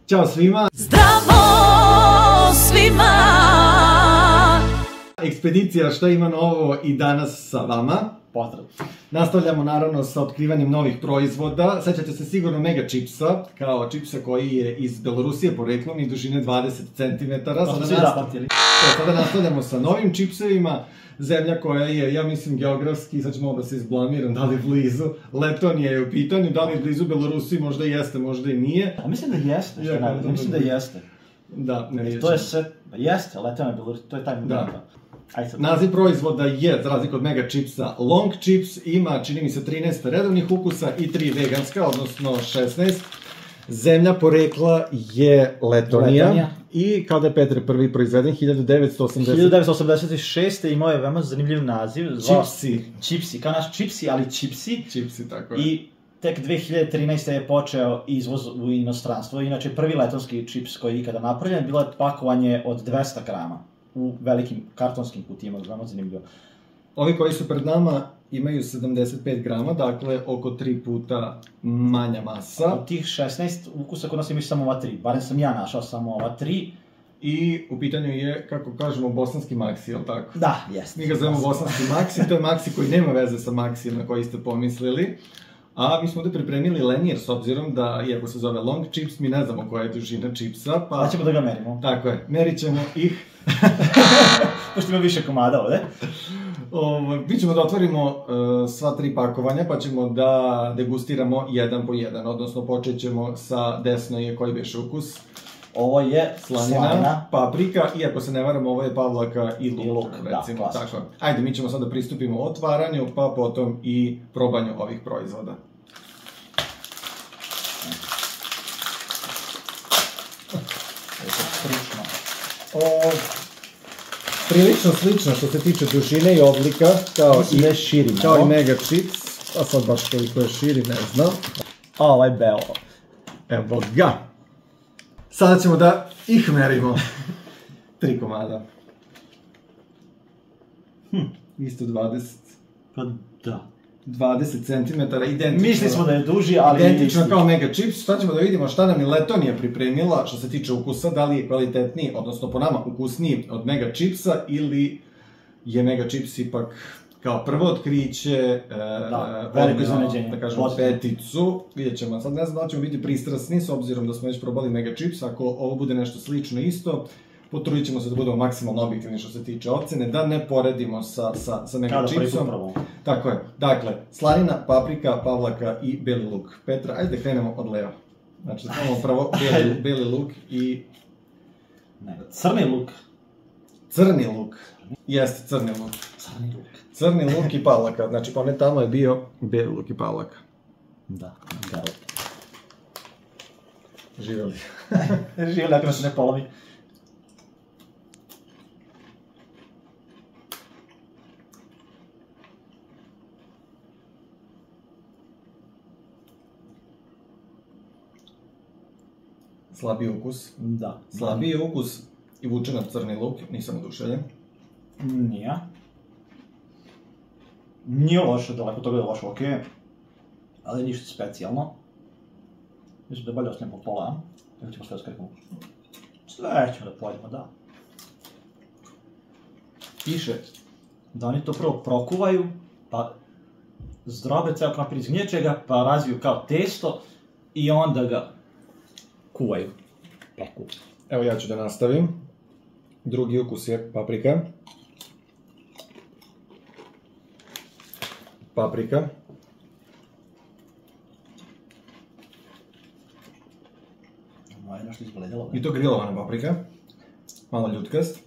Ćao svima! Zdravo svima! Ekspedicija Šta ima novo i danas sa vama. Pozdrav. Nastavljamo naravno sa otkrivanjem novih proizvoda. Sećate se sigurno Mega Chipsa, kao čipsa koji je iz Belorusije poreklom i dužine 20 cm. Sada nastavljamo sa novim čipsevima. Zemlja koja je, ja mislim, geografski, sad ću malo da se izblamiram, da li blizu, Letonija je u pitanju, da li blizu Belorusiji, možda i jeste, možda i nije. A mislim da jeste, što najbolje, mislim da jeste. Da, ne vidjet ćemo. To je sve, jeste, Letonija je Belorusija, to je taj moment. Naziv proizvoda je, za razliku od Mega Chipsa, Long Chips, ima, čini mi se, 13 redovnih ukusa i 3 veganska, odnosno 16. Zemlja porekla je Letonija i kada je Petre prvi proizveden, 1986. imao je veoma zanimljiv naziv. Čipsi. Čipsi, kao naš čipsi, ali čipsi. Čipsi, tako je. I tek 2013. je počeo izvoz u inostranstvo. Inače, prvi letonski čips koji je ikada napravljen, bilo je pakovanje od 200 grama u velikim kartonskim kutijama, veoma zanimljivo. Ovi koji su pred nama imaju 75 grama, dakle oko 3 puta manja masa. Od tih 16 ukusa kod nas imaš samo ova 3, barem sam ja našao samo ova 3. I u pitanju je, kako kažemo, bosanski maksi, je li tako? Da, jeste. Mi ga zovemo bosanski maksi, to je maksi koji nema veze sa maksijem na koji ste pomislili. A mi smo ovde pripremili lenjer, s obzirom da, iako se zove Long Chips, mi ne znamo koja je dužina čipsa, pa... Pa ćemo da ga merimo. Tako je, merit ćemo ih. Pošto ima više komada ovde. Mi ćemo da otvorimo sva 3 pakovanja, pa ćemo da degustiramo jedan po jedan, odnosno počet ćemo sa desno je koji beše ukus. Ovo je slanina, paprika, i ako se ne varam, ovo je pavlaka i luk, recimo. Tako. Ajde, mi ćemo sada pristupimo otvaranju, pa potom i probanju ovih proizvoda. Prilično slično što se tiče dužine i oblika, kao i Mega Chips, a sad baš koliko je širi, ne znam. Ovo je belo. Evo ga. Sada ćemo da ih merimo. 3 komada. Isto 20. Pa da. 20 cm, identično. Mislili smo da je duži, ali... Identično kao Mega Chips. Sad ćemo da vidimo šta nam je Letonija pripremila što se tiče ukusa, da li je kvalitetniji, odnosno po nama ukusniji od Mega Chipsa, ili je Mega Chips ipak kao prvo otkriće, veliko iznenađenje, da kažemo, peticu. Vidjet ćemo, sad ne znam da li ćemo biti pristrasni, s obzirom da smo već probali Mega Chips, ako ovo bude nešto slično isto, potrudit ćemo se da budemo maksimalno objektivni što se tiče ocene, da ne poredimo sa Mega Chipsom. Tako je, dakle, slanina, paprika, pavlaka i beli luk. Petra, ajde krenemo od leva. Znači, imamo prvo beli luk i... Crni luk. Crni luk. Jeste, crni luk. Crni luk i pavlaka, znači pa ne tamo je bio beli luk i pavlaka. Da, beli. Živjeli. Živjeli ako nas ne polovi. Slabiji ukus. Da. Slabiji ukus i vuče nam crni luk, nisam oduševljen. Nije. Nije loše, daleko toga je loše, okej. Ali ništa specijalno. Mislim da je bolje ostavimo pola, ili ćemo sve skrekamo. Sve ćemo da pojedemo, da. Piše da oni to prvo prokuvaju, pa zdrobe ceo krompir iz gnječega, pa razviju kao testo i onda ga kuvaju. Peku. Evo ja ću da nastavim. Drugi ukus je paprika. Paprika. Ovo je nešto izbledelo. I to grilovana paprika. Malo ljutkast.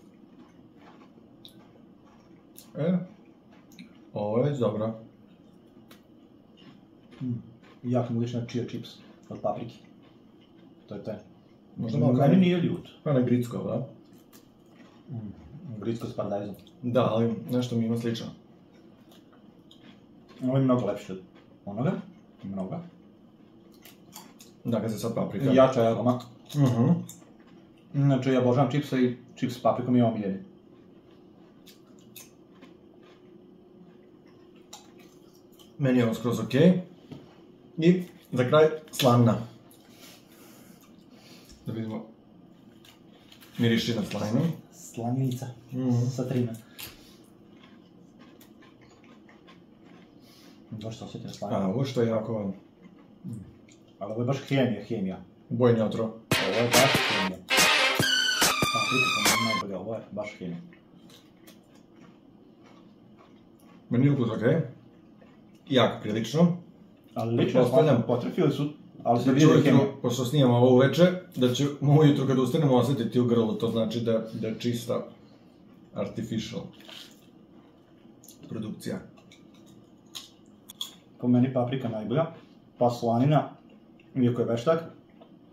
Ovo je dobro. Jako mu liči na chia chips od paprike. To je te. Možda malo meni nije ljut. Kao na gritsko, da? Gritsko s paradajzom. Da, ali nešto mi ima slično. Ovo je mnogo lepše od onoga. Mnogo. Da, kad se sad paprika. Jača je aroma. Znači, ja obožavam čipsa i čips s paprikom i omiljeni. Meni je ovo skroz okej. I za kraj slanina. Da vidimo. Miriši na slajnu. Slanica. Sa trime. Baš se osjetio slajnu. Ovo što je jako... Ali ovo je baš hemija. Bojni otrov. Ovo je baš hemija. Paprika sam najbolja, ovo je baš hemija. Meni je ukus okej. Jako prilično. Ali lično smatram, potrefili su, ali se vidi hemija. Pošto snijemo ovo uveče, da ćemo ujutru kad ustanemo osjetiti u grlu, to znači da je čista artificial produkcija. Po meni paprika najbolja, pa slanina, iako je veštak,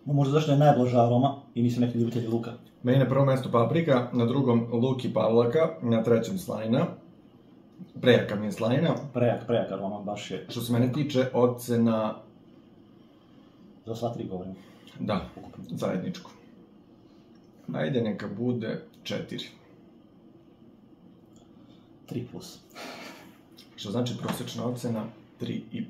no možda zašto je najblaža aroma i nisam neki ljubitelj luka. Meni na prvom mjestu paprika, na drugom luk i pavlaka, na trećem slajna. Prejaka mi je slajna. Prejak aroma, baš je. Što se mene tiče, ocena... Za sva 3 govorim. Da, zajedničku. Ajde, neka bude 4. 3+. Što znači prosječna ocena 3,5.